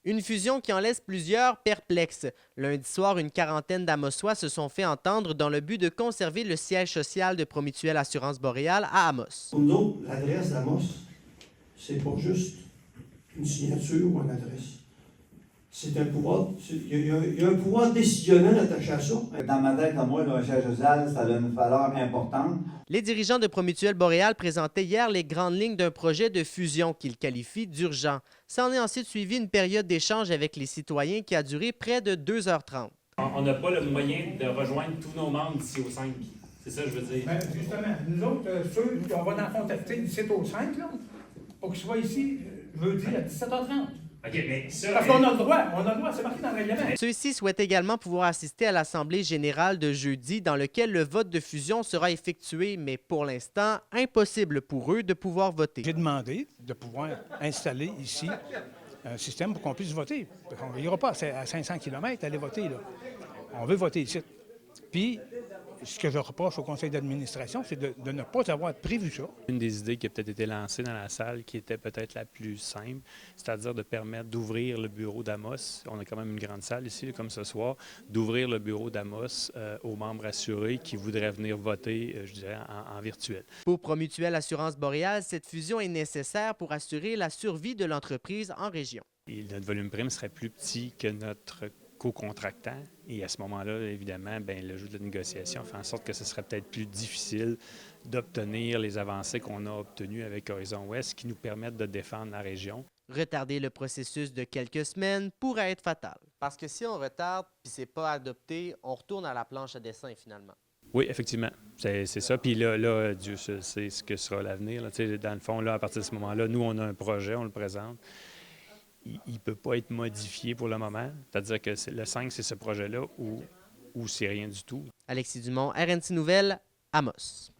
Une fusion qui en laisse plusieurs perplexes. Lundi soir, une quarantaine d'Amossois se sont fait entendre dans le but de conserver le siège social de Promutuelle Assurance Boréale à Amos. Pour nous, l'adresse d'Amos, c'est pas juste une signature ou une adresse. C'est un pouvoir, il y a un pouvoir décisionnel attaché à ça. Dans ma tête, à moi, le siège social, ça a une valeur importante. Les dirigeants de Promutuelle Boréale présentaient hier les grandes lignes d'un projet de fusion qu'ils qualifient d'urgent. S'en est ensuite suivi une période d'échange avec les citoyens qui a duré près de 2h30. On n'a pas le moyen de rejoindre tous nos membres d'ici au 5. C'est ça que je veux dire. Bien, justement, nous autres, ceux qu'on va en contacter du 7 au 5, là, pour qu'ils soient ici jeudi à 17h30. OK, mais ça... Parce qu'on a le droit, c'est marqué dans le règlement. Ceux-ci souhaitent également pouvoir assister à l'Assemblée générale de jeudi dans lequel le vote de fusion sera effectué, mais pour l'instant, impossible pour eux de pouvoir voter. J'ai demandé de pouvoir installer ici un système pour qu'on puisse voter. On n'ira pas à 500 km aller voter, là. On veut voter ici. Puis, ce que je reproche au conseil d'administration, c'est de ne pas avoir prévu ça. Une des idées qui a peut-être été lancée dans la salle, qui était peut-être la plus simple, c'est-à-dire de permettre d'ouvrir le bureau d'Amos. On a quand même une grande salle ici, comme ce soir, d'ouvrir le bureau d'Amos aux membres assurés qui voudraient venir voter, je dirais, en virtuel. Pour Promutuelle Assurance Boréale, cette fusion est nécessaire pour assurer la survie de l'entreprise en région. Et notre volume prime serait plus petit que notre co-contractant. Et à ce moment-là, évidemment, le jeu de la négociation fait en sorte que ce serait peut-être plus difficile d'obtenir les avancées qu'on a obtenues avec Horizon Ouest qui nous permettent de défendre la région. Retarder le processus de quelques semaines pourrait être fatal. Parce que si on retarde puis c'est pas adopté, on retourne à la planche à dessin finalement. Oui, effectivement, c'est ça. Puis là, Dieu sait ce que sera l'avenir. Dans le fond, là, à partir de ce moment-là, nous, on a un projet, on le présente. Il ne peut pas être modifié pour le moment. C'est-à-dire que le 5, c'est ce projet-là ou c'est rien du tout. Alexis Dumont, RNC Nouvelles, Amos.